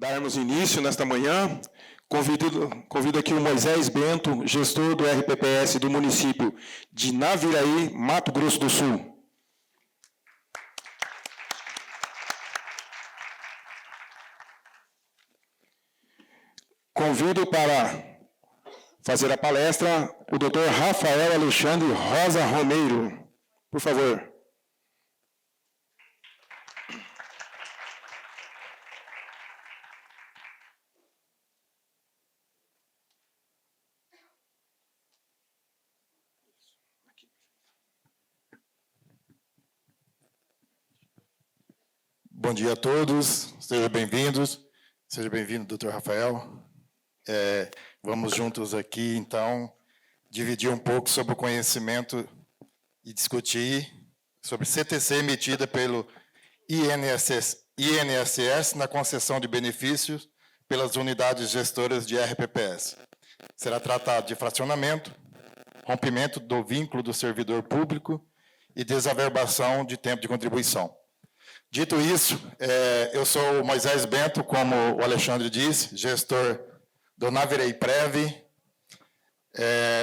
darmos início nesta manhã, convido aqui o Moisés Bento, gestor do RPPS do município de Naviraí, Mato Grosso do Sul. Convido para fazer a palestra o Dr. Rafael Alexandre Rosa Romeiro. Por favor. Bom dia a todos, sejam bem-vindos. Seja bem-vindo, doutor Rafael. Vamos juntos aqui, então, dividir um pouco sobre o conhecimento e discutir sobre CTC emitida pelo INSS na concessão de benefícios pelas unidades gestoras de RPPS. Será tratado de fracionamento, rompimento do vínculo do servidor público e desaverbação de tempo de contribuição. Dito isso, eu sou o Moisés Bento, como o Alexandre disse, gestor do Naviraí Prev.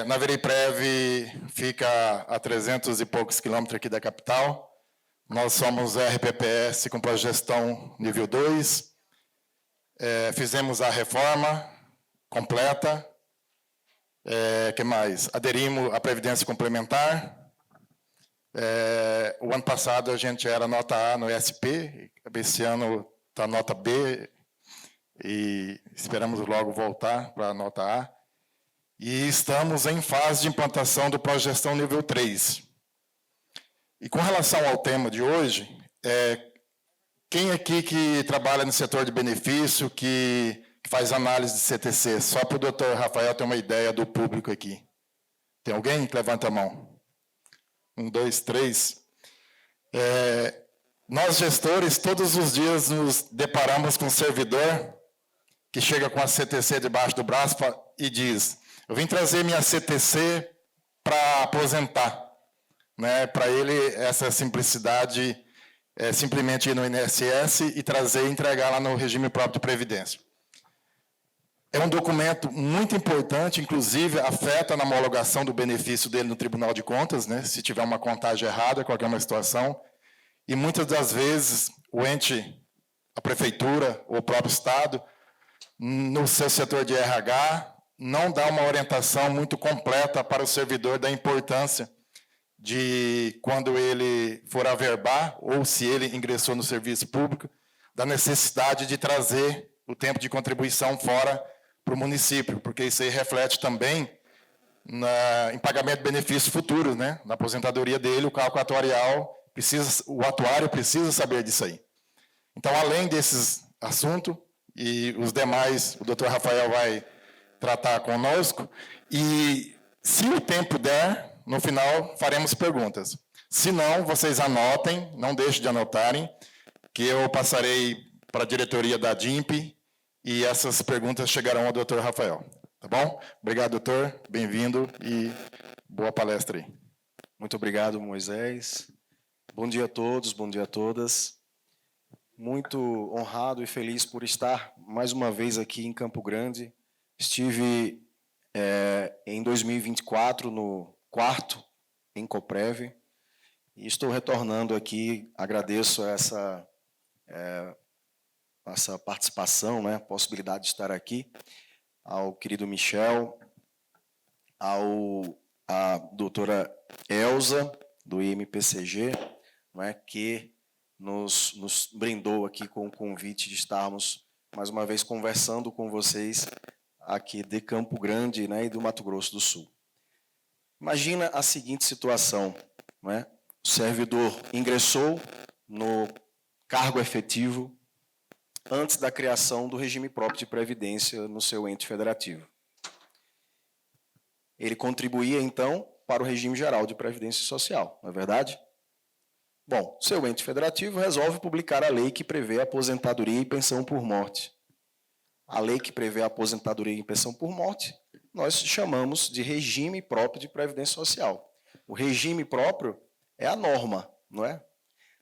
Naviraí Prev fica a 300 e poucos quilômetros aqui da capital. Nós somos RPPS com progestão nível 2. Fizemos a reforma completa. Que mais? Aderimos à Previdência Complementar. O ano passado a gente era nota A no SP, esse ano está nota B e esperamos logo voltar para a nota A. E estamos em fase de implantação do Progestão nível 3. E com relação ao tema de hoje, quem aqui que trabalha no setor de benefício, que faz análise de CTC? Só para o doutor Rafael ter uma ideia do público aqui. Tem alguém que levanta a mão? 1, 2, 3. Nós, gestores, todos os dias nos deparamos com um servidor que chega com a CTC debaixo do braço e diz: eu vim trazer minha CTC para aposentar. Né? Para ele, essa simplicidade é simplesmente ir no INSS e trazer e entregar lá no regime próprio de previdência. É um documento muito importante, inclusive afeta na homologação do benefício dele no Tribunal de Contas, né? Se tiver uma contagem errada, qualquer uma situação. E muitas das vezes o ente, a prefeitura ou o próprio Estado, no seu setor de RH, não dá uma orientação muito completa para o servidor da importância de, quando ele for averbar, ou se ele ingressou no serviço público, da necessidade de trazer o tempo de contribuição fora para o município, porque isso aí reflete também em pagamento de benefícios futuros, né? Na aposentadoria dele, o cálculo atuarial, o atuário precisa saber disso aí. Então, além desses assuntos, e os demais, o doutor Rafael vai tratar conosco, e se o tempo der, no final faremos perguntas. Se não, vocês anotem, não deixem de anotarem, que eu passarei para a diretoria da DIMP, e essas perguntas chegarão ao doutor Rafael. Tá bom? Obrigado, doutor. Bem-vindo e boa palestra aí. Muito obrigado, Moisés. Bom dia a todos, bom dia a todas. Muito honrado e feliz por estar mais uma vez aqui em Campo Grande. Estive em 2024 no 4º em Coprev e estou retornando aqui. Agradeço essa participação, né, a possibilidade de estar aqui, ao querido Michel, à doutora Elza, do IMPCG, né, que nos brindou aqui com o convite de estarmos, mais uma vez, conversando com vocês aqui de Campo Grande, né, e do Mato Grosso do Sul. Imagina a seguinte situação, né? O servidor ingressou no cargo efetivo antes da criação do regime próprio de previdência no seu ente federativo. Ele contribuía, então, para o regime geral de previdência social, não é verdade? Bom, seu ente federativo resolve publicar a lei que prevê a aposentadoria e pensão por morte. A lei que prevê a aposentadoria e pensão por morte, nós chamamos de regime próprio de previdência social. O regime próprio é a norma, não é?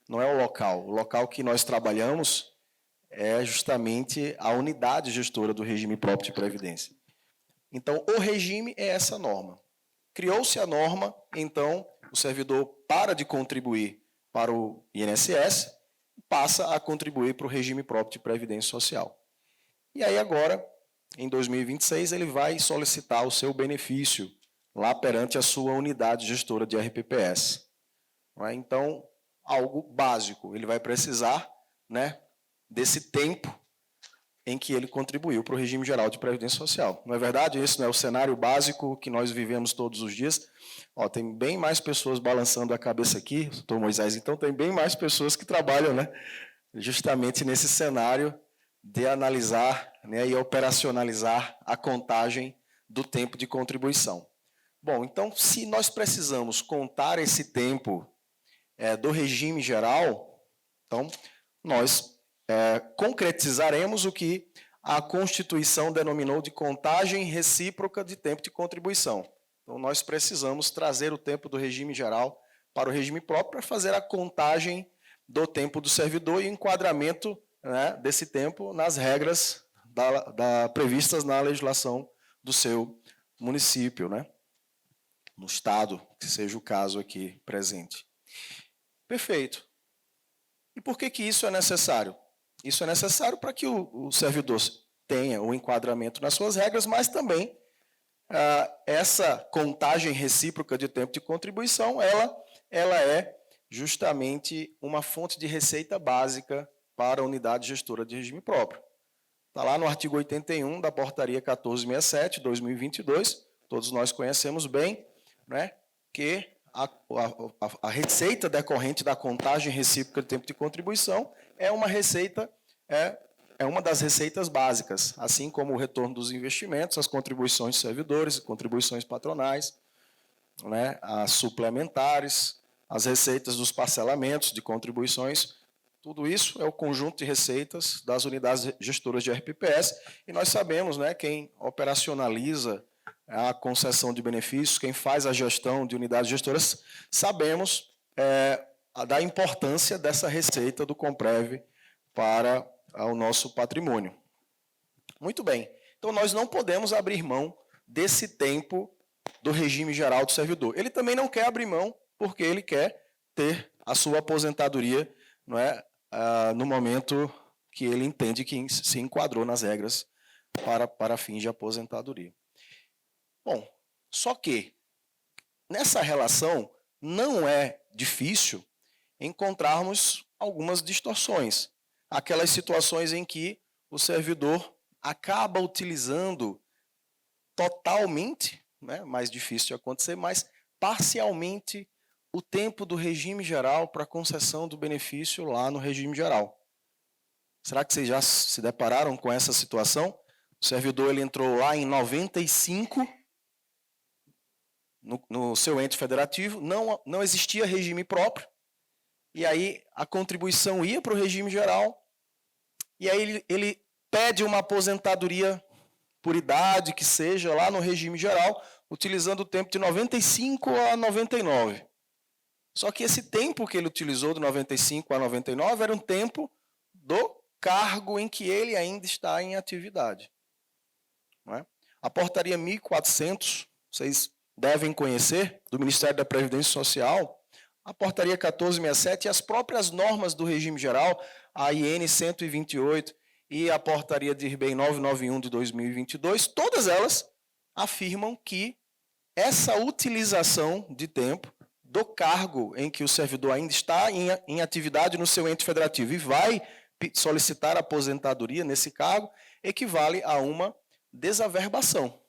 Não é o local. O local que nós trabalhamos é justamente a unidade gestora do regime próprio de previdência. Então, o regime é essa norma. Criou-se a norma, então o servidor para de contribuir para o INSS, passa a contribuir para o regime próprio de previdência social. E aí agora, em 2026, ele vai solicitar o seu benefício lá perante a sua unidade gestora de RPPS. Então, algo básico, ele vai precisar, né, desse tempo em que ele contribuiu para o regime geral de previdência social. Não é verdade? Esse não é o cenário básico que nós vivemos todos os dias. Ó, tem bem mais pessoas balançando a cabeça aqui, doutor Moisés, então tem bem mais pessoas que trabalham, né, justamente nesse cenário de analisar, né, e operacionalizar a contagem do tempo de contribuição. Bom, então, se nós precisamos contar esse tempo do regime geral, então, nós concretizaremos o que a Constituição denominou de contagem recíproca de tempo de contribuição. Então, nós precisamos trazer o tempo do regime geral para o regime próprio para fazer a contagem do tempo do servidor e o enquadramento, né, desse tempo nas regras previstas na legislação do seu município, né, no estado, que seja o caso aqui presente. Perfeito. E por que isso é necessário? Isso é necessário para que o servidor tenha o enquadramento nas suas regras, mas também essa contagem recíproca de tempo de contribuição, ela é justamente uma fonte de receita básica para a unidade gestora de regime próprio. Está lá no artigo 81 da Portaria 1467, 2022, todos nós conhecemos bem, né, que a receita decorrente da contagem recíproca de tempo de contribuição é uma receita, é uma das receitas básicas, assim como o retorno dos investimentos, as contribuições de servidores, contribuições patronais, né, as suplementares, as receitas dos parcelamentos de contribuições. Tudo isso é o conjunto de receitas das unidades gestoras de RPPS, e nós sabemos, né, quem operacionaliza a concessão de benefícios, quem faz a gestão de unidades gestoras, sabemos da importância dessa receita do Comprev para o nosso patrimônio. Muito bem, então nós não podemos abrir mão desse tempo do regime geral do servidor. Ele também não quer abrir mão porque ele quer ter a sua aposentadoria, não é, no momento que ele entende que se enquadrou nas regras para fins de aposentadoria. Bom, só que nessa relação não é difícil encontrarmos algumas distorções. Aquelas situações em que o servidor acaba utilizando totalmente, né, mais difícil de acontecer, mas parcialmente o tempo do regime geral para a concessão do benefício lá no regime geral. Será que vocês já se depararam com essa situação? O servidor ele entrou lá em 95, no seu ente federativo, não existia regime próprio, e aí a contribuição ia para o regime geral, e aí ele pede uma aposentadoria por idade, que seja, lá no regime geral, utilizando o tempo de 95 a 99. Só que esse tempo que ele utilizou de 95 a 99 era um tempo do cargo em que ele ainda está em atividade. Não é? A portaria 1400, vocês devem conhecer, do Ministério da Previdência Social, a portaria 1467 e as próprias normas do regime geral, a IN 128 e a portaria de IRBEM 991 de 2022, todas elas afirmam que essa utilização de tempo do cargo em que o servidor ainda está em atividade no seu ente federativo e vai solicitar aposentadoria nesse cargo, equivale a uma desaverbação.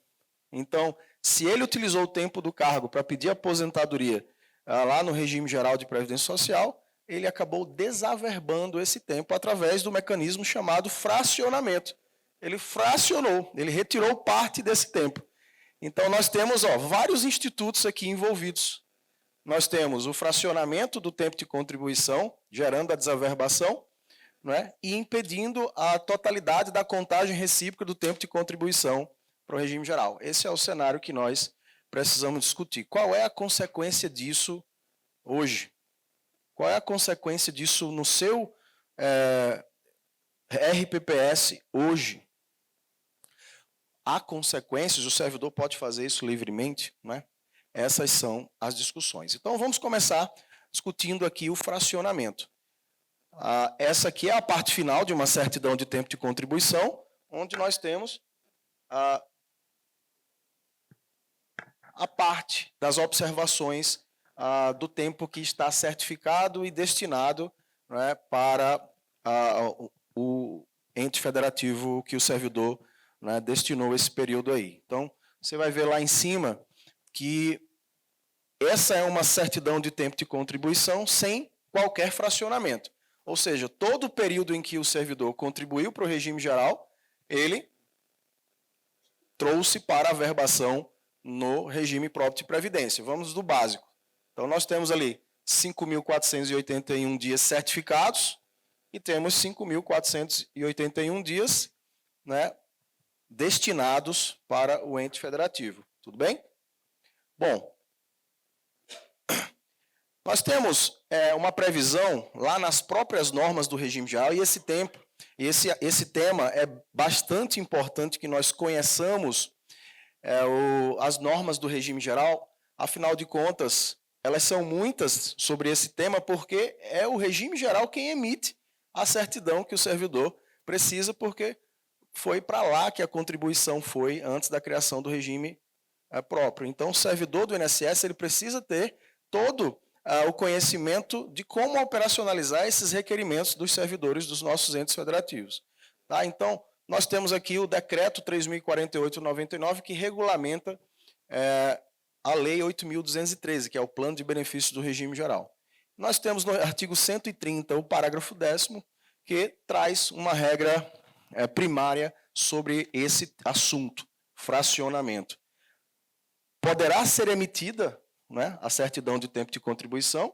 Então, se ele utilizou o tempo do cargo para pedir aposentadoria lá no regime geral de previdência social, ele acabou desaverbando esse tempo através do mecanismo chamado fracionamento. Ele fracionou, ele retirou parte desse tempo. Então, nós temos vários institutos aqui envolvidos. Nós temos o fracionamento do tempo de contribuição, gerando a desaverbação, não é? E impedindo a totalidade da contagem recíproca do tempo de contribuição para o regime geral. Esse é o cenário que nós precisamos discutir. Qual é a consequência disso hoje? Qual é a consequência disso no seu RPPS hoje, há consequências, o servidor pode fazer isso livremente, né? Essas são as discussões. Então, vamos começar discutindo aqui o fracionamento. Essa aqui é a parte final de uma certidão de tempo de contribuição, onde nós temos a parte das observações do tempo que está certificado e destinado, né, para o ente federativo que o servidor, né, destinou esse período aí. Então, você vai ver lá em cima que essa é uma certidão de tempo de contribuição sem qualquer fracionamento. Ou seja, todo o período em que o servidor contribuiu para o regime geral, ele trouxe para a averbação no regime próprio de previdência. Vamos do básico. Então, nós temos ali 5.481 dias certificados e temos 5.481 dias, né, destinados para o ente federativo. Tudo bem? Bom, nós temos uma previsão lá nas próprias normas do regime geral, e esse tema é bastante importante que nós conheçamos as normas do regime geral. Afinal de contas, elas são muitas sobre esse tema, porque é o regime geral quem emite a certidão que o servidor precisa, porque foi para lá que a contribuição foi antes da criação do regime próprio. Então, o servidor do INSS ele precisa ter todo o conhecimento de como operacionalizar esses requerimentos dos servidores dos nossos entes federativos. Tá? Então, nós temos aqui o decreto 3.048/99, que regulamenta a lei 8.213, que é o plano de benefícios do regime geral. Nós temos no artigo 130, o parágrafo 10º, que traz uma regra primária sobre esse assunto, fracionamento. Poderá ser emitida, né, a certidão de tempo de contribuição,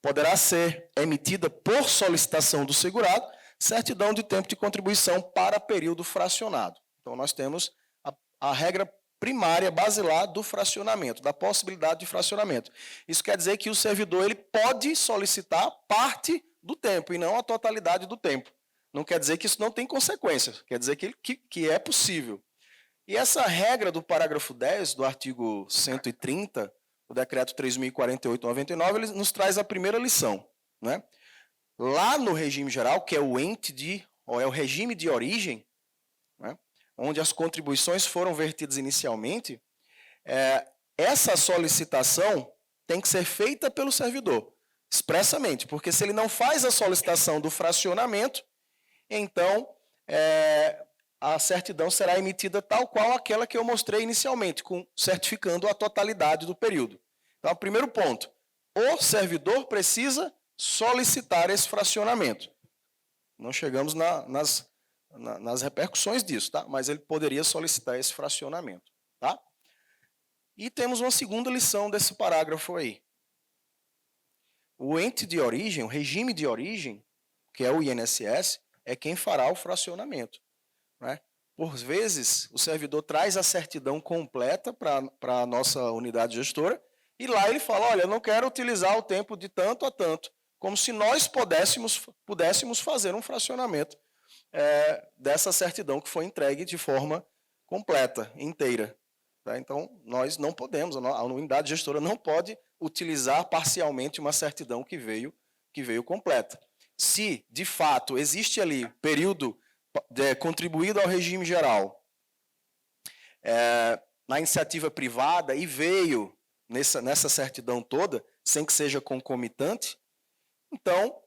poderá ser emitida por solicitação do segurado, certidão de tempo de contribuição para período fracionado. Então, nós temos a regra primária, basilar do fracionamento, da possibilidade de fracionamento. Isso quer dizer que o servidor ele pode solicitar parte do tempo e não a totalidade do tempo. Não quer dizer que isso não tem consequências, quer dizer que é possível. E essa regra do parágrafo 10 do artigo 130, o decreto 3.048/99, ele nos traz a primeira lição, né? Lá no regime geral, que é o o regime de origem, né, onde as contribuições foram vertidas inicialmente, essa solicitação tem que ser feita pelo servidor, expressamente, porque se ele não faz a solicitação do fracionamento, então a certidão será emitida tal qual aquela que eu mostrei inicialmente, certificando a totalidade do período. Então, primeiro ponto, o servidor precisa solicitar esse fracionamento. Não chegamos nas repercussões disso, tá? Mas ele poderia solicitar esse fracionamento. Tá? E temos uma segunda lição desse parágrafo aí. O ente de origem, o regime de origem, que é o INSS, é quem fará o fracionamento. Né? Por vezes, o servidor traz a certidão completa para a nossa unidade gestora e lá ele fala, olha, eu não quero utilizar o tempo de tanto a tanto, como se nós pudéssemos fazer um fracionamento dessa certidão que foi entregue de forma completa, inteira. Tá? Então, nós não podemos, a unidade gestora não pode utilizar parcialmente uma certidão que veio completa. Se, de fato, existe ali período contribuído ao regime geral na iniciativa privada e veio nessa certidão toda, sem que seja concomitante, então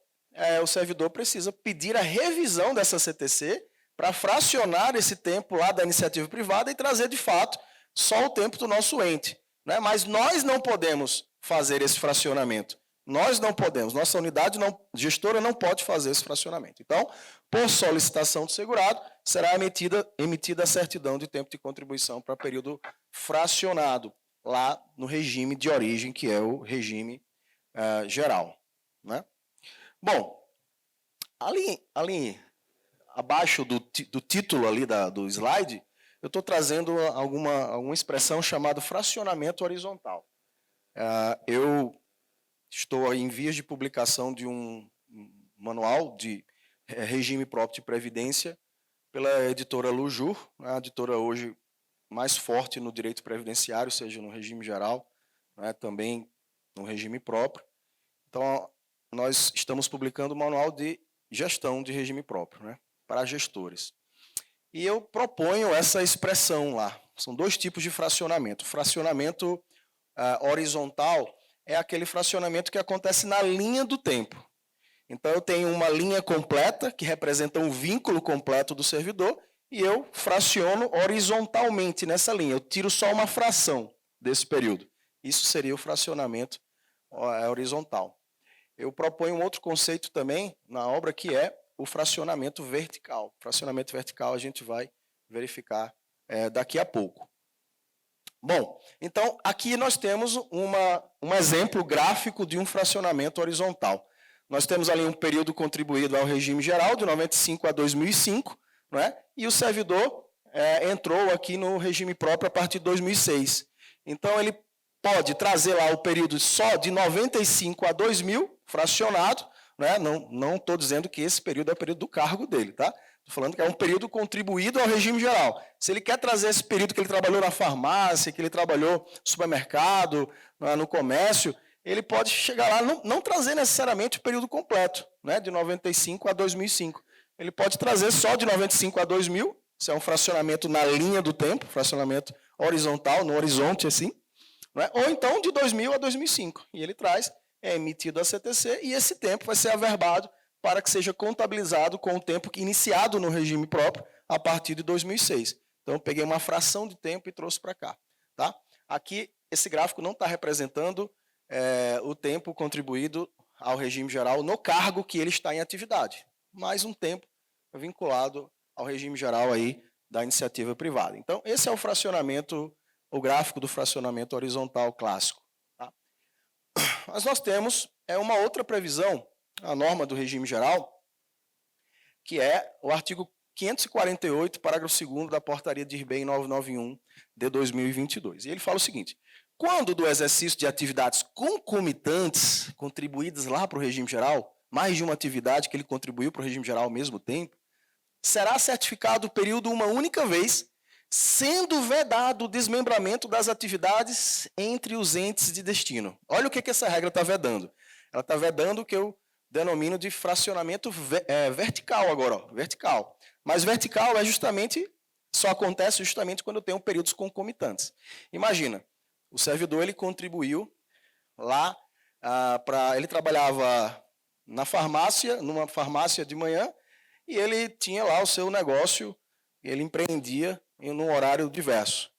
o servidor precisa pedir a revisão dessa CTC para fracionar esse tempo lá da iniciativa privada e trazer, de fato, só o tempo do nosso ente. Né? Mas nós não podemos fazer esse fracionamento. Nós não podemos, nossa unidade gestora não pode fazer esse fracionamento. Então, por solicitação do segurado, será emitida a certidão de tempo de contribuição para período fracionado, lá no regime de origem, que é o regime geral. Né? Bom, ali abaixo do título ali do slide, eu estou trazendo alguma expressão chamada fracionamento horizontal. Eu estou em vias de publicação de um manual de regime próprio de previdência pela editora Lujur, a editora hoje mais forte no direito previdenciário, seja no regime geral, né, também no regime próprio. Então, nós estamos publicando o manual de gestão de regime próprio, né, para gestores. E eu proponho essa expressão lá. São dois tipos de fracionamento. O fracionamento horizontal é aquele fracionamento que acontece na linha do tempo. Então, eu tenho uma linha completa, que representa um vínculo completo do servidor, e eu fraciono horizontalmente nessa linha. Eu tiro só uma fração desse período. Isso seria o fracionamento horizontal. Eu proponho um outro conceito também na obra, que é o fracionamento vertical. O fracionamento vertical a gente vai verificar daqui a pouco. Bom, então aqui nós temos um exemplo gráfico de um fracionamento horizontal. Nós temos ali um período contribuído ao regime geral, de 95 a 2005, não é? E o servidor entrou aqui no regime próprio a partir de 2006. Então, ele pode trazer lá o período só de 95 a 2000, fracionado, né? Não estou dizendo que esse período é o período do cargo dele, tá? Estou falando que é um período contribuído ao regime geral. Se ele quer trazer esse período que ele trabalhou na farmácia, que ele trabalhou no supermercado, no comércio, ele pode chegar lá, não trazer necessariamente o período completo, né, de 95 a 2005. Ele pode trazer só de 95 a 2000, isso é um fracionamento na linha do tempo, fracionamento horizontal, no horizonte assim, né, ou então de 2000 a 2005. E ele traz, é emitido a CTC, e esse tempo vai ser averbado para que seja contabilizado com o tempo iniciado no regime próprio a partir de 2006. Então, eu peguei uma fração de tempo e trouxe para cá. Tá? Aqui, esse gráfico não está representando o tempo contribuído ao regime geral no cargo que ele está em atividade, mais um tempo vinculado ao regime geral aí da iniciativa privada. Então, esse é o fracionamento, o gráfico do fracionamento horizontal clássico. Tá? Mas nós temos uma outra previsão, a norma do regime geral, que é o artigo 548, parágrafo 2º da portaria de IRBEM 991 de 2022. E ele fala o seguinte: quando do exercício de atividades concomitantes, contribuídas lá para o regime geral, mais de uma atividade que ele contribuiu para o regime geral ao mesmo tempo, será certificado o período uma única vez, sendo vedado o desmembramento das atividades entre os entes de destino. Olha o que essa regra está vedando. Ela está vedando o que eu denomino de fracionamento vertical agora, ó, vertical. Mas vertical só acontece justamente quando eu tenho períodos concomitantes. Imagina, o servidor ele contribuiu lá ele trabalhava na farmácia, numa farmácia de manhã, e ele tinha lá o seu negócio, ele empreendia em um horário diverso.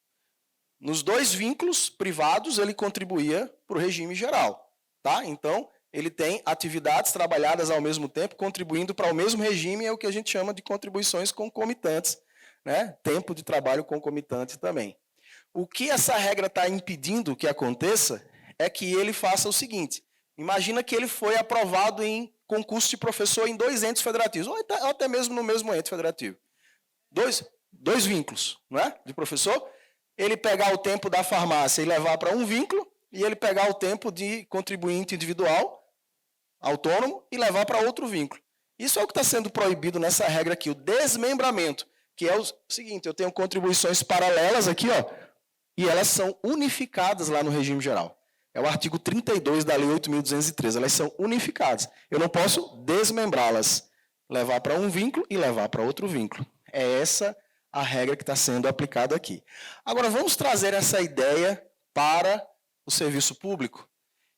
Nos dois vínculos privados, ele contribuía para o regime geral. Tá? Então, ele tem atividades trabalhadas ao mesmo tempo, contribuindo para o mesmo regime, é o que a gente chama de contribuições concomitantes, né? Tempo de trabalho concomitante também. O que essa regra está impedindo que aconteça é que ele faça o seguinte: imagina que ele foi aprovado em concurso de professor em 2 entes federativos, ou até mesmo no mesmo ente federativo. Dois vínculos, não é? De professor, ele pegar o tempo da farmácia e levar para um vínculo, e ele pegar o tempo de contribuinte individual, autônomo, e levar para outro vínculo. Isso é o que está sendo proibido nessa regra aqui, o desmembramento, que é o seguinte: eu tenho contribuições paralelas aqui, ó, e elas são unificadas lá no regime geral. É o artigo 32 da Lei 8.213, elas são unificadas. Eu não posso desmembrá-las, levar para um vínculo e levar para outro vínculo. É essa a regra que está sendo aplicada aqui. Agora, vamos trazer essa ideia para o serviço público.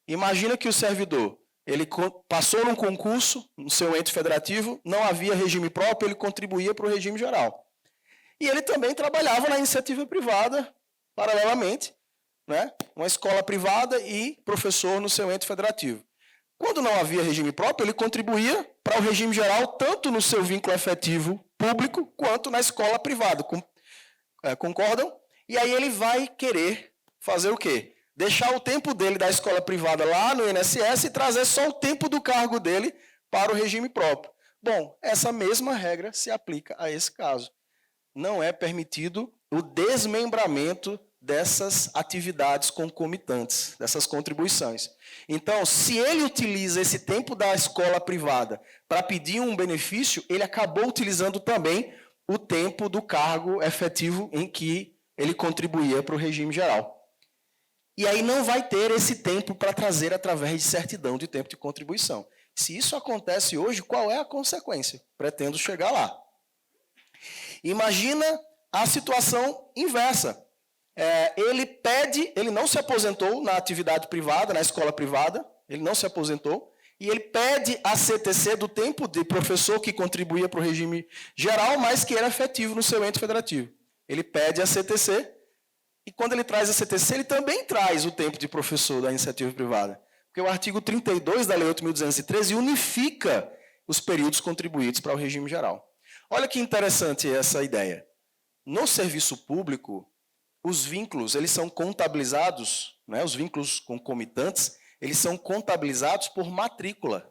Imagina que o servidor ele passou num concurso no seu ente federativo, não havia regime próprio, ele contribuía para o regime geral. E ele também trabalhava na iniciativa privada, paralelamente, né? Uma escola privada e professor no seu ente federativo. Quando não havia regime próprio, ele contribuía para o regime geral, tanto no seu vínculo efetivo público, quanto na escola privada. Concordam? E aí ele vai querer fazer o quê? Deixar o tempo dele da escola privada lá no INSS e trazer só o tempo do cargo dele para o regime próprio. Bom, essa mesma regra se aplica a esse caso. Não é permitido o desmembramento dessas atividades concomitantes, dessas contribuições. Então, se ele utiliza esse tempo da escola privada para pedir um benefício, ele acabou utilizando também o tempo do cargo efetivo em que ele contribuía para o regime geral. E aí não vai ter esse tempo para trazer através de certidão de tempo de contribuição. Se isso acontece hoje, qual é a consequência? Pretendo chegar lá. Imagina a situação inversa. Ele não se aposentou na atividade privada, na escola privada, ele não se aposentou, e ele pede a CTC do tempo de professor que contribuía para o regime geral, mas que era efetivo no seu ente federativo. Ele pede a CTC, e quando ele traz a CTC, ele também traz o tempo de professor da iniciativa privada. Porque o artigo 32 da Lei 8.213 unifica os períodos contribuídos para o regime geral. Olha que interessante essa ideia. No serviço público, os vínculos, eles são contabilizados, né, os vínculos concomitantes, eles são contabilizados por matrícula.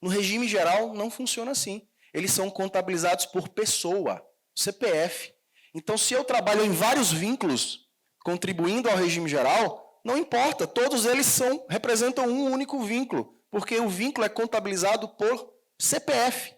No regime geral, não funciona assim. Eles são contabilizados por pessoa, CPF. Então, se eu trabalho em vários vínculos contribuindo ao regime geral, não importa, todos eles representam um único vínculo, porque o vínculo é contabilizado por CPF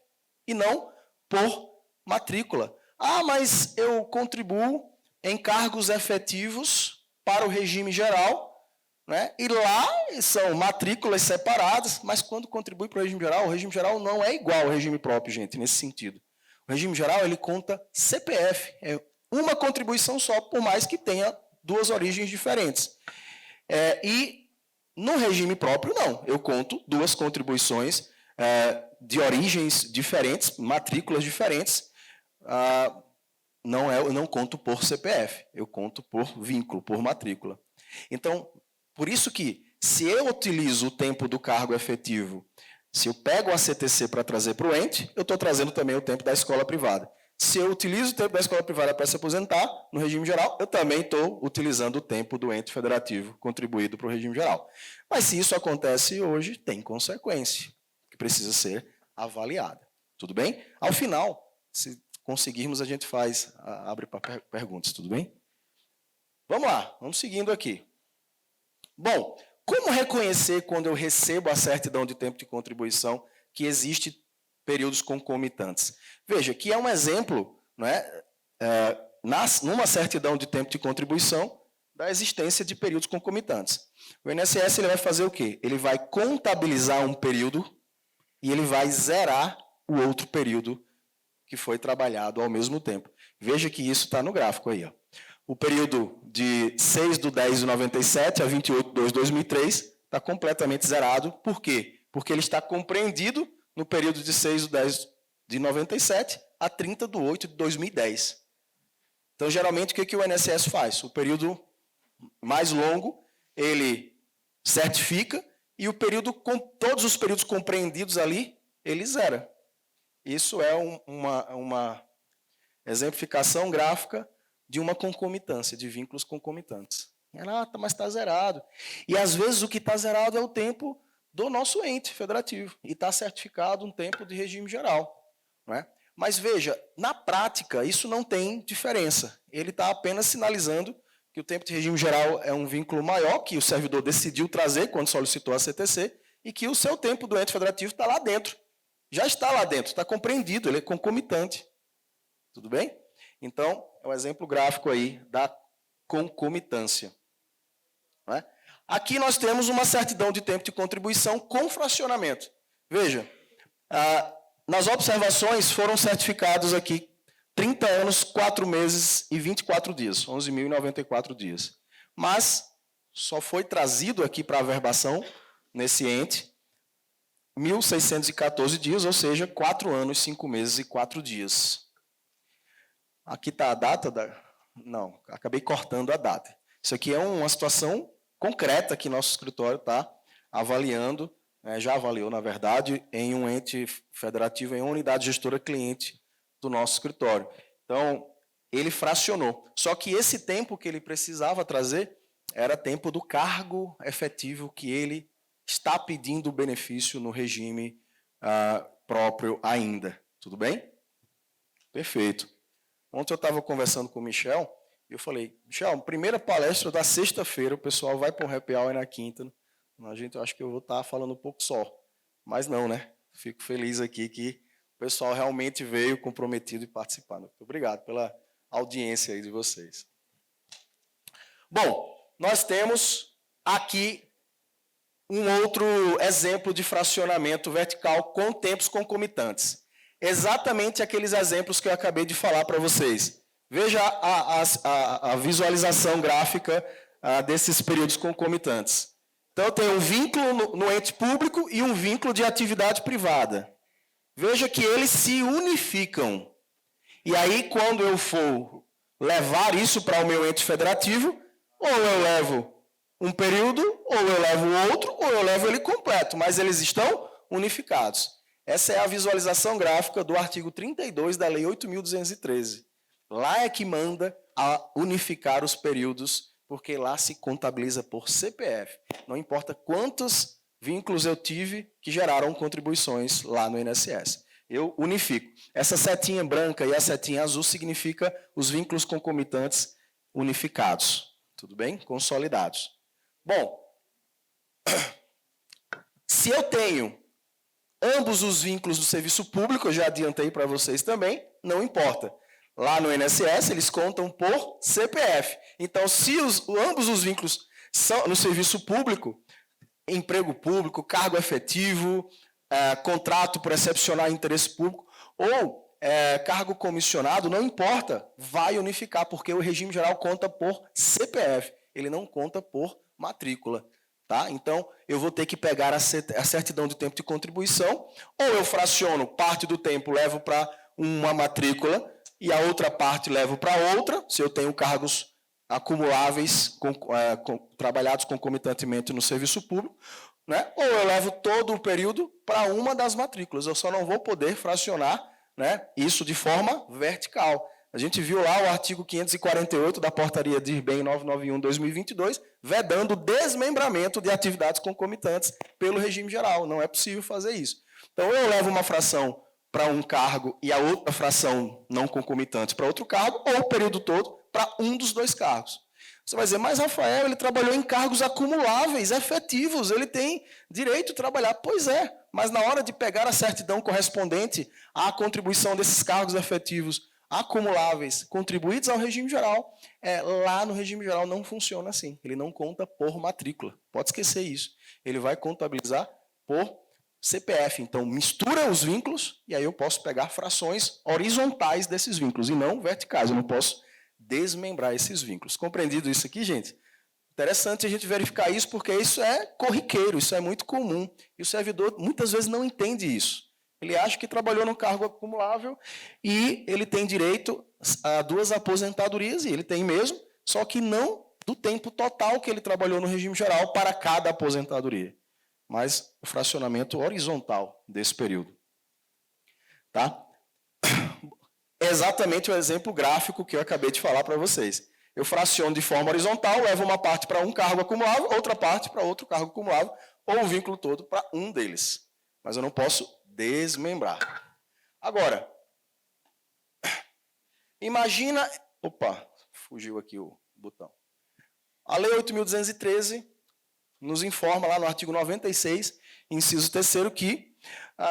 e não por matrícula. Ah, mas eu contribuo em cargos efetivos para o regime geral, né? E lá são matrículas separadas, mas quando contribui para o regime geral não é igual ao regime próprio, gente, nesse sentido. O regime geral, ele conta CPF, é uma contribuição só, por mais que tenha duas origens diferentes. E no regime próprio, não. Eu conto duas contribuições de origens diferentes, matrículas diferentes. Eu não conto por CPF, eu conto por vínculo, por matrícula. Então, por isso que, se eu utilizo o tempo do cargo efetivo, se eu pego a CTC para trazer para o ente, eu estou trazendo também o tempo da escola privada. Se eu utilizo o tempo da escola privada para se aposentar, no regime geral, eu também estou utilizando o tempo do ente federativo contribuído para o regime geral. Mas se isso acontece hoje, tem consequência, que precisa ser avaliada. Tudo bem? Ao final, se conseguirmos, a gente abre para perguntas, tudo bem? Vamos lá, vamos seguindo aqui. Bom, como reconhecer quando eu recebo a certidão de tempo de contribuição que existe períodos concomitantes? Veja, que é um exemplo, né, numa certidão de tempo de contribuição da existência de períodos concomitantes. O INSS ele vai fazer o quê? Ele vai contabilizar um período e ele vai zerar o outro período que foi trabalhado ao mesmo tempo. Veja que isso está no gráfico aí. Ó. O período de 6/10/97 a 28/2/2003 está completamente zerado. Por quê? Porque ele está compreendido no período de 6/10/97 a 30/8/2010. Então, geralmente, o que o INSS faz? O período mais longo, ele certifica, e todos os períodos compreendidos ali, ele zera. Isso é uma exemplificação gráfica de uma concomitância, de vínculos concomitantes. Mas está zerado. E, às vezes, o que está zerado é o tempo do nosso ente federativo, e está certificado um tempo de regime geral. Não é? Mas, veja, na prática, isso não tem diferença. Ele está apenas sinalizando que o tempo de regime geral é um vínculo maior, que o servidor decidiu trazer quando solicitou a CTC, e que o seu tempo do ente federativo está lá dentro. Já está lá dentro, está compreendido, ele é concomitante. Tudo bem? Então, é um exemplo gráfico aí da concomitância. Não é? Aqui nós temos uma certidão de tempo de contribuição com fracionamento. Veja, nas observações foram certificados aqui 30 anos, 4 meses e 24 dias, 11.094 dias. Mas só foi trazido aqui para a averbação, nesse ente, 1.614 dias, ou seja, 4 anos, 5 meses e 4 dias. Aqui está a data Não, acabei cortando a data. Isso aqui é uma situação concreta que nosso escritório está avaliando, já avaliou, na verdade, em um ente federativo, em uma unidade gestora cliente do nosso escritório. Então, ele fracionou. Só que esse tempo que ele precisava trazer era tempo do cargo efetivo que ele está pedindo o benefício no regime próprio ainda. Tudo bem? Perfeito. Ontem eu estava conversando com o Michel Eu falei, Michel, primeira palestra da sexta-feira, o pessoal vai para um happy hour na quinta. Eu acho que eu vou estar falando um pouco só. Mas não, né? Fico feliz aqui que o pessoal realmente veio comprometido e participando. Muito obrigado pela audiência aí de vocês. Bom, nós temos aqui um outro exemplo de fracionamento vertical com tempos concomitantes. Exatamente aqueles exemplos que eu acabei de falar para vocês. Veja a visualização gráfica desses períodos concomitantes. Então, eu tenho um vínculo no ente público e um vínculo de atividade privada. Veja que eles se unificam. E aí, quando eu for levar isso para o meu ente federativo, ou eu levo um período, ou eu levo outro, ou eu levo ele completo, mas eles estão unificados. Essa é a visualização gráfica do artigo 32 da Lei 8.213. Lá é que manda a unificar os períodos, porque lá se contabiliza por CPF. Não importa quantos vínculos eu tive que geraram contribuições lá no INSS. Eu unifico. Essa setinha branca e a setinha azul significa os vínculos concomitantes unificados. Tudo bem? Consolidados. Bom, se eu tenho ambos os vínculos do serviço público, eu já adiantei para vocês também, não importa. Lá no INSS, eles contam por CPF. Então, se ambos os vínculos são no serviço público, emprego público, cargo efetivo, contrato por excepcional interesse público, ou cargo comissionado, não importa, vai unificar, porque o regime geral conta por CPF, ele não conta por matrícula. Tá? Então, eu vou ter que pegar a certidão de tempo de contribuição, ou eu fraciono parte do tempo, levo para uma matrícula, e a outra parte levo para outra, se eu tenho cargos acumuláveis trabalhados concomitantemente no serviço público, né? Ou eu levo todo o período para uma das matrículas. Eu só não vou poder fracionar, né, isso de forma vertical. A gente viu lá o artigo 548 da Portaria de IRBEM 991/2022, vedando o desmembramento de atividades concomitantes pelo regime geral. Não é possível fazer isso. Então, eu levo uma fração para um cargo e a outra fração não concomitante para outro cargo, ou o período todo para um dos dois cargos. Você vai dizer, mas Rafael, ele trabalhou em cargos acumuláveis, efetivos, ele tem direito de trabalhar. Pois é, mas na hora de pegar a certidão correspondente à contribuição desses cargos efetivos acumuláveis, contribuídos ao regime geral, lá no regime geral não funciona assim. Ele não conta por matrícula. Pode esquecer isso. Ele vai contabilizar por CPF. Então, mistura os vínculos e aí eu posso pegar frações horizontais desses vínculos e não verticais. Eu não posso desmembrar esses vínculos. Compreendido isso aqui, gente? Interessante a gente verificar isso, porque isso é corriqueiro, isso é muito comum. E o servidor, muitas vezes, não entende isso. Ele acha que trabalhou no cargo acumulável e ele tem direito a 2 aposentadorias, e ele tem mesmo, só que não do tempo total que ele trabalhou no regime geral para cada aposentadoria, mas o fracionamento horizontal desse período. Tá? É exatamente o exemplo gráfico que eu acabei de falar para vocês. Eu fraciono de forma horizontal, levo uma parte para um cargo acumulável, outra parte para outro cargo acumulável, ou o vínculo todo para um deles. Mas eu não posso desmembrar. Agora, imagina... Opa, fugiu aqui o botão. A Lei 8.213 nos informa lá no artigo 96, inciso 3º, que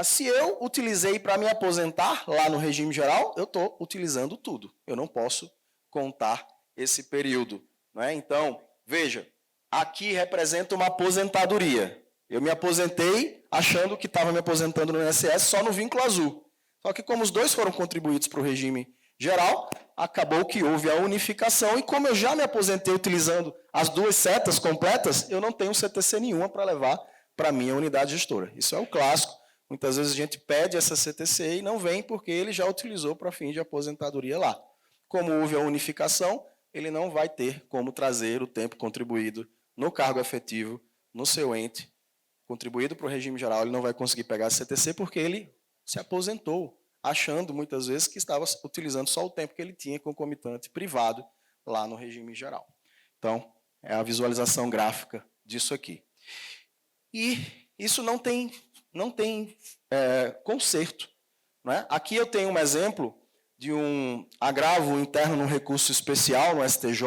se eu utilizei para me aposentar lá no regime geral, eu estou utilizando tudo. Eu não posso contar esse período. Não é? Então, veja, aqui representa uma aposentadoria. Eu me aposentei achando que estava me aposentando no INSS só no vínculo azul. Só que como os dois foram contribuídos para o regime geral, acabou que houve a unificação, e como eu já me aposentei utilizando as 2 setas completas, eu não tenho CTC nenhuma para levar para a minha unidade gestora. Isso é o clássico. Muitas vezes a gente pede essa CTC e não vem porque ele já utilizou para fim de aposentadoria lá. Como houve a unificação, ele não vai ter como trazer o tempo contribuído no cargo efetivo, no seu ente, contribuído para o regime geral, ele não vai conseguir pegar a CTC porque ele se aposentou, achando muitas vezes que estava utilizando só o tempo que ele tinha concomitante privado lá no regime geral. Então, é a visualização gráfica disso aqui. E isso não tem conserto. Não é? Aqui eu tenho um exemplo de um agravo interno no recurso especial no STJ,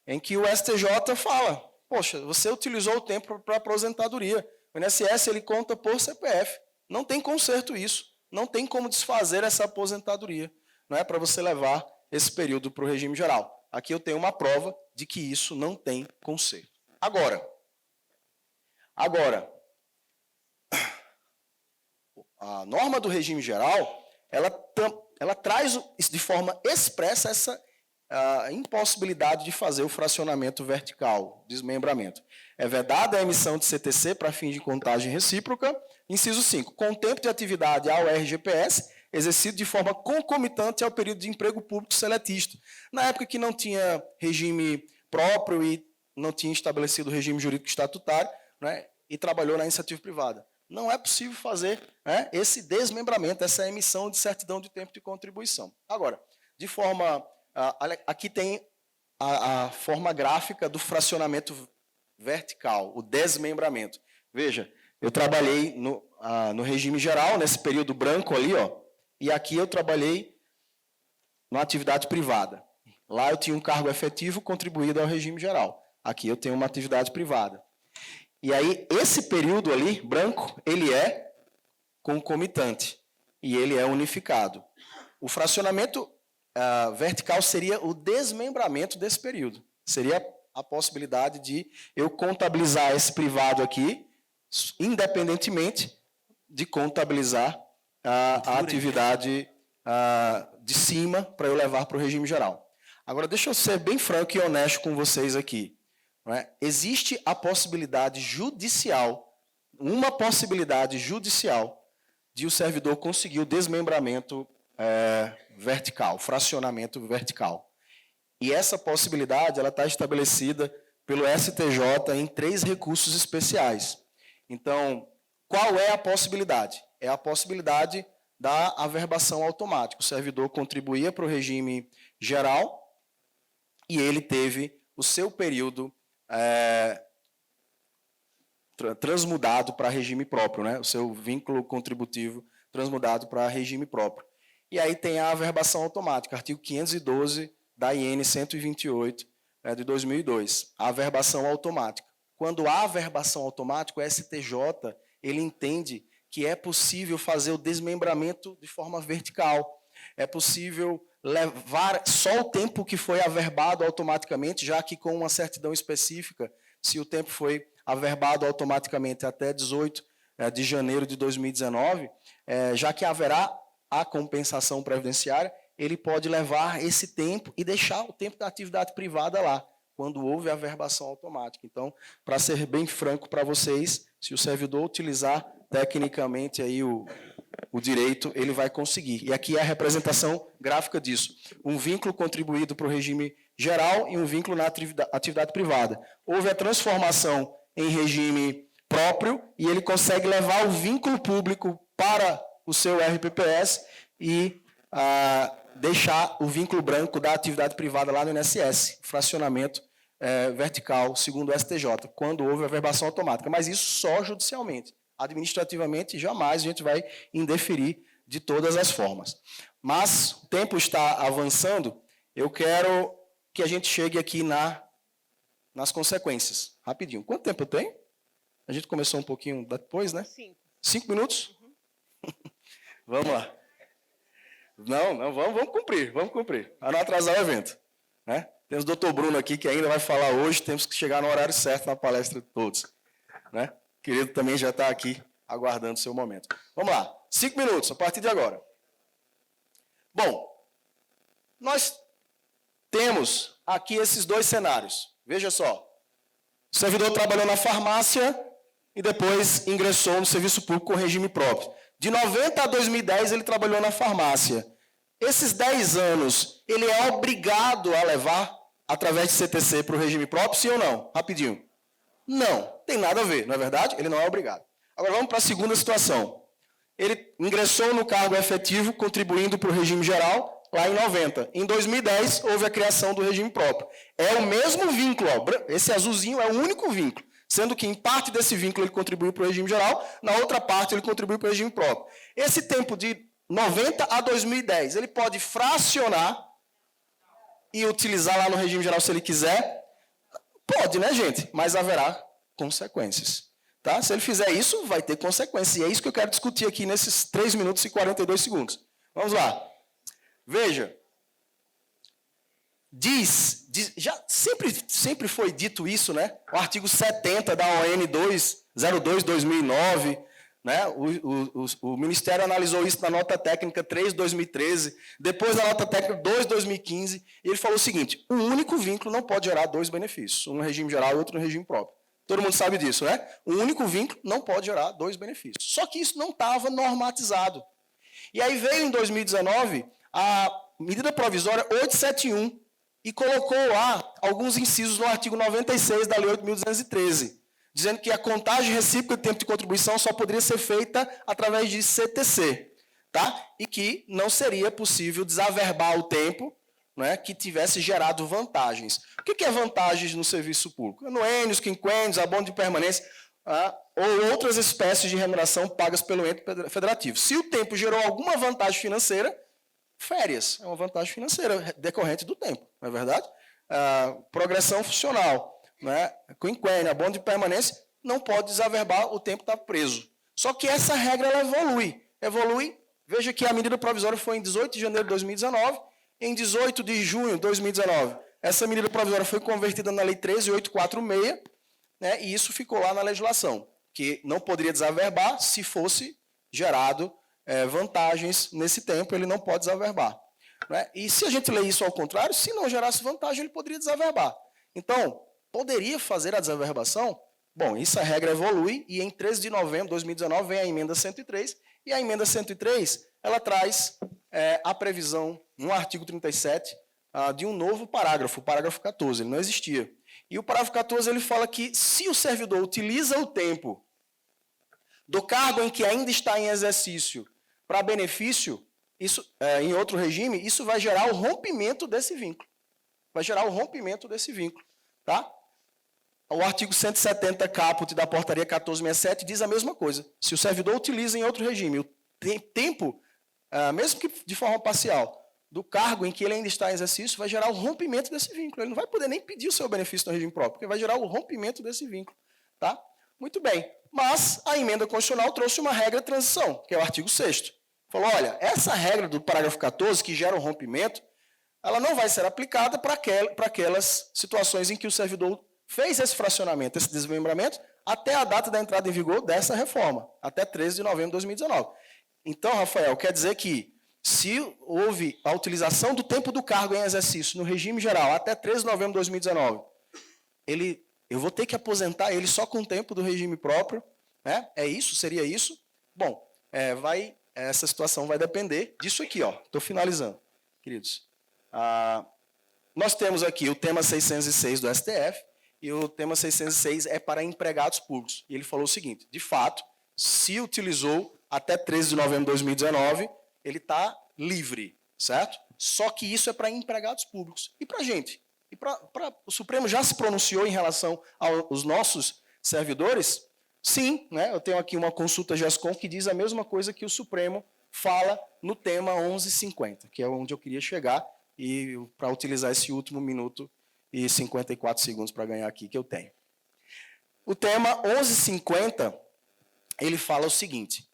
em que o STJ fala, poxa, você utilizou o tempo para aposentadoria. O INSS ele conta por CPF. Não tem conserto isso. Não tem como desfazer essa aposentadoria. Não é para você levar esse período para o regime geral. Aqui eu tenho uma prova de que isso não tem conserto. Agora, a norma do regime geral, ela traz de forma expressa essa impossibilidade de fazer o fracionamento vertical, desmembramento. É vedada a emissão de CTC para fins de contagem recíproca. Inciso 5. Com tempo de atividade ao RGPS, exercido de forma concomitante ao período de emprego público seletista. Na época que não tinha regime próprio e não tinha estabelecido o regime jurídico estatutário, né, e trabalhou na iniciativa privada. Não é possível fazer, né, esse desmembramento, essa emissão de certidão de tempo de contribuição. Agora, de forma... aqui tem a forma gráfica do fracionamento vertical, o desmembramento. Veja, eu trabalhei no regime geral, nesse período branco ali, ó, e aqui eu trabalhei na atividade privada. Lá eu tinha um cargo efetivo contribuído ao regime geral. Aqui eu tenho uma atividade privada. E aí, esse período ali, branco, ele é concomitante e ele é unificado. O fracionamento vertical seria o desmembramento desse período. Seria a possibilidade de eu contabilizar esse privado aqui, independentemente de contabilizar a atividade de cima para eu levar para o regime geral. Agora, deixa eu ser bem franco e honesto com vocês aqui. Não é? Existe a possibilidade judicial, uma possibilidade judicial, de o servidor conseguir o desmembramento vertical, fracionamento vertical. E essa possibilidade ela está estabelecida pelo STJ em 3 recursos especiais. Então, qual é a possibilidade? É a possibilidade da averbação automática. O servidor contribuía para o regime geral e ele teve o seu período transmudado para regime próprio, né? O seu vínculo contributivo transmudado para regime próprio. E aí tem a averbação automática, artigo 512 da IN 128 de 2002. A averbação automática. Quando há averbação automática, o STJ ele entende que é possível fazer o desmembramento de forma vertical. É possível levar só o tempo que foi averbado automaticamente, já que com uma certidão específica, se o tempo foi averbado automaticamente até 18 de janeiro de 2019, já que haverá a compensação previdenciária, ele pode levar esse tempo e deixar o tempo da atividade privada lá, quando houve a averbação automática. Então, para ser bem franco para vocês, se o servidor utilizar tecnicamente aí o direito, ele vai conseguir. E aqui é a representação gráfica disso. Um vínculo contribuído para o regime geral e um vínculo na atividade privada. Houve a transformação em regime próprio e ele consegue levar o vínculo público para o seu RPPS e deixar o vínculo branco da atividade privada lá no INSS, fracionamento vertical, segundo o STJ, quando houve a averbação automática. Mas isso só judicialmente. Administrativamente, jamais a gente vai indeferir de todas as formas. Mas o tempo está avançando, eu quero que a gente chegue aqui nas consequências. Rapidinho. Quanto tempo eu tenho? A gente começou um pouquinho depois, né? 5 minutos? Uhum. Vamos lá. Não, vamos cumprir, para não atrasar o evento. Né? Temos o doutor Bruno aqui, que ainda vai falar hoje, temos que chegar no horário certo na palestra de todos. Né? O querido também já está aqui, aguardando o seu momento. Vamos lá, 5 minutos, a partir de agora. Bom, nós temos aqui esses 2 cenários. Veja só, o servidor trabalhou na farmácia e depois ingressou no serviço público com regime próprio. De 90 a 2010, ele trabalhou na farmácia. Esses 10 anos, ele é obrigado a levar, através de CTC, para o regime próprio, sim ou não? Rapidinho. Não, tem nada a ver, não é verdade? Ele não é obrigado. Agora vamos para a segunda situação. Ele ingressou no cargo efetivo, contribuindo para o regime geral, lá em 90. Em 2010, houve a criação do regime próprio. É o mesmo vínculo, ó, esse azulzinho é o único vínculo. Sendo que em parte desse vínculo ele contribuiu para o regime geral, na outra parte ele contribuiu para o regime próprio. Esse tempo de 90 a 2010. Ele pode fracionar e utilizar lá no regime geral se ele quiser. Pode, né, gente? Mas haverá consequências. Tá? Se ele fizer isso, vai ter consequências. E é isso que eu quero discutir aqui nesses 3 minutos e 42 segundos. Vamos lá. Veja. Já sempre foi dito isso, né? O artigo 70 da ON 202/2009, né? O Ministério analisou isso na nota técnica 3/2013, depois da nota técnica 2/2015, e ele falou o seguinte: um único vínculo não pode gerar 2 benefícios, um no regime geral e outro no regime próprio. Todo mundo sabe disso, né? Um único vínculo não pode gerar 2 benefícios. Só que isso não estava normatizado. E aí veio em 2019 a medida provisória 871 e colocou lá alguns incisos no artigo 96 da Lei 8.213, dizendo que a contagem recíproca de tempo de contribuição só poderia ser feita através de CTC, tá? E que não seria possível desaverbar o tempo, né, que tivesse gerado vantagens. O que é vantagens no serviço público? Anuênios, quinquênios, abono de permanência, ou outras espécies de remuneração pagas pelo ente federativo. Se o tempo gerou alguma vantagem financeira, férias é uma vantagem financeira decorrente do tempo, não é verdade? Progressão funcional, né, quinquênio, abono de permanência, não pode desaverbar o tempo que está preso. Só que essa regra ela evolui. Veja que a medida provisória foi em 18 de janeiro de 2019, em 18 de junho de 2019, essa medida provisória foi convertida na Lei 13.846, né, e isso ficou lá na legislação, que não poderia desaverbar se fosse gerado vantagens nesse tempo, ele não pode desaverbar. Né? E se a gente lê isso ao contrário, se não gerasse vantagem, ele poderia desaverbar. Então, poderia fazer a desaverbação? Bom, essa regra evolui, e em 13 de novembro de 2019 vem a emenda 103, e a emenda 103, ela traz a previsão, no artigo 37, de um novo parágrafo, o parágrafo 14, ele não existia. E o parágrafo 14, ele fala que se o servidor utiliza o tempo do cargo em que ainda está em exercício para benefício, isso, em outro regime, isso vai gerar o rompimento desse vínculo. Vai gerar o rompimento desse vínculo. Tá? O artigo 170 caput da portaria 1467 diz a mesma coisa. Se o servidor utiliza em outro regime o tempo, mesmo que de forma parcial, do cargo em que ele ainda está em exercício, vai gerar o rompimento desse vínculo. Ele não vai poder nem pedir o seu benefício no regime próprio, porque vai gerar o rompimento desse vínculo. Tá? Muito bem. Mas a emenda constitucional trouxe uma regra de transição, que é o artigo 6º. Falou, olha, essa regra do parágrafo 14, que gera o rompimento, ela não vai ser aplicada para aquelas situações em que o servidor fez esse fracionamento, esse desmembramento, até a data da entrada em vigor dessa reforma, até 13 de novembro de 2019. Então, Rafael, quer dizer que se houve a utilização do tempo do cargo em exercício no regime geral até 13 de novembro de 2019, eu vou ter que aposentar ele só com o tempo do regime próprio, né? É isso? Seria isso? Bom, essa situação vai depender disso aqui, ó. Estou finalizando, queridos. Nós temos aqui o tema 606 do STF, e o tema 606 é para empregados públicos. E ele falou o seguinte, de fato, se utilizou até 13 de novembro de 2019, ele está livre, certo? Só que isso é para empregados públicos. E para a gente? O Supremo já se pronunciou em relação aos nossos servidores? Sim, né? Eu tenho aqui uma consulta GESCOM que diz a mesma coisa que o Supremo fala no tema 1150, que é onde eu queria chegar, e para utilizar esse último minuto e 54 segundos para ganhar aqui que eu tenho. O tema 1150, ele fala o seguinte,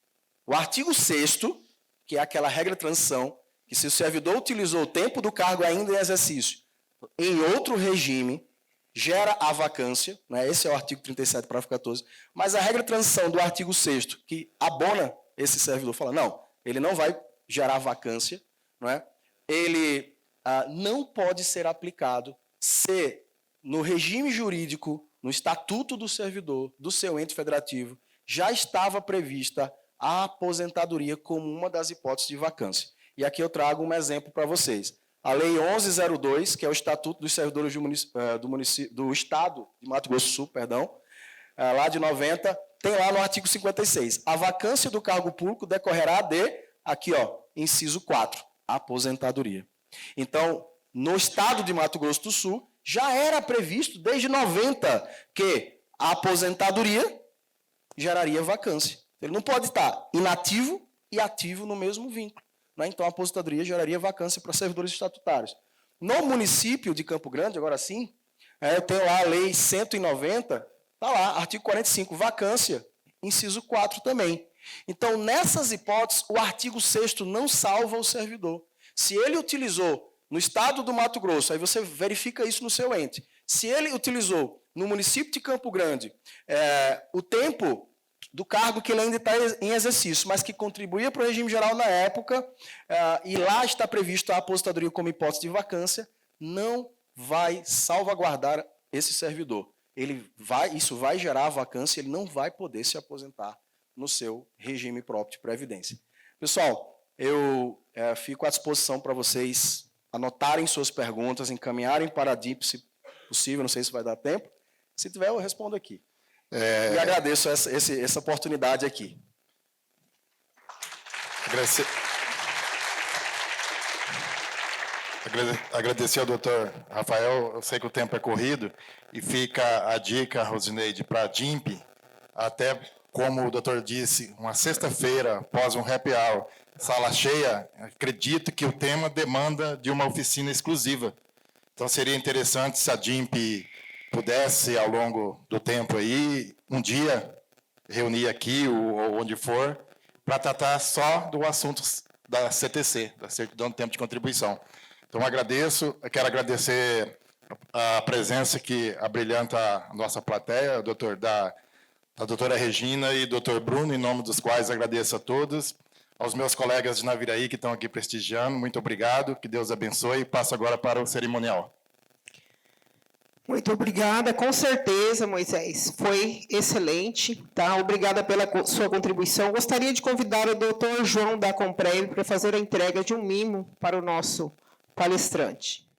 o artigo 6º, que é aquela regra de transição, que se o servidor utilizou o tempo do cargo ainda em exercício em outro regime, gera a vacância, né? Esse é o artigo 37, parágrafo 14, mas a regra de transição do artigo 6º, que abona esse servidor, fala, não, ele não vai gerar vacância, não é? Ele não pode ser aplicado se no regime jurídico, no estatuto do servidor, do seu ente federativo, já estava prevista a aposentadoria como uma das hipóteses de vacância. E aqui eu trago um exemplo para vocês. A Lei 1102, que é o Estatuto dos Servidores do Estado de Mato Grosso do Sul, lá de 90, tem lá no artigo 56. A vacância do cargo público decorrerá de, aqui, ó, inciso 4, aposentadoria. Então, no Estado de Mato Grosso do Sul, já era previsto, desde 90, que a aposentadoria geraria vacância. Ele não pode estar inativo e ativo no mesmo vínculo. Né? Então, a aposentadoria geraria vacância para servidores estatutários. No município de Campo Grande, agora sim, eu tenho lá a Lei 190, está lá, artigo 45, vacância, inciso 4 também. Então, nessas hipóteses, o artigo 6º não salva o servidor. Se ele utilizou no estado do Mato Grosso, aí você verifica isso no seu ente. Se ele utilizou no município de Campo Grande o tempo do cargo que ele ainda está em exercício, mas que contribuía para o regime geral na época, e lá está previsto a aposentadoria como hipótese de vacância, não vai salvaguardar esse servidor. Isso vai gerar vacância, ele não vai poder se aposentar no seu regime próprio de previdência. Pessoal, eu fico à disposição para vocês anotarem suas perguntas, encaminharem para a DIP, se possível, não sei se vai dar tempo. Se tiver, eu respondo aqui. E agradeço essa oportunidade aqui. Agradecer ao doutor Rafael, eu sei que o tempo é corrido, e fica a dica, Rosineide, para a DIMP, até como o doutor disse, uma sexta-feira, após um happy hour, sala cheia, acredito que o tema demanda de uma oficina exclusiva. Então, seria interessante se a DIMP pudesse, ao longo do tempo aí, um dia, reunir aqui ou onde for, para tratar só do assunto da CTC, da Certidão de Tempo de Contribuição. Então, quero agradecer a presença que abrilhanta a nossa plateia, a doutora Regina e doutor Bruno, em nome dos quais agradeço a todos. Aos meus colegas de Naviraí que estão aqui prestigiando, muito obrigado, que Deus abençoe, e passo agora para o cerimonial. Muito obrigada, com certeza, Moisés. Foi excelente, tá? Obrigada pela sua contribuição. Gostaria de convidar o doutor João da Comprev para fazer a entrega de um mimo para o nosso palestrante.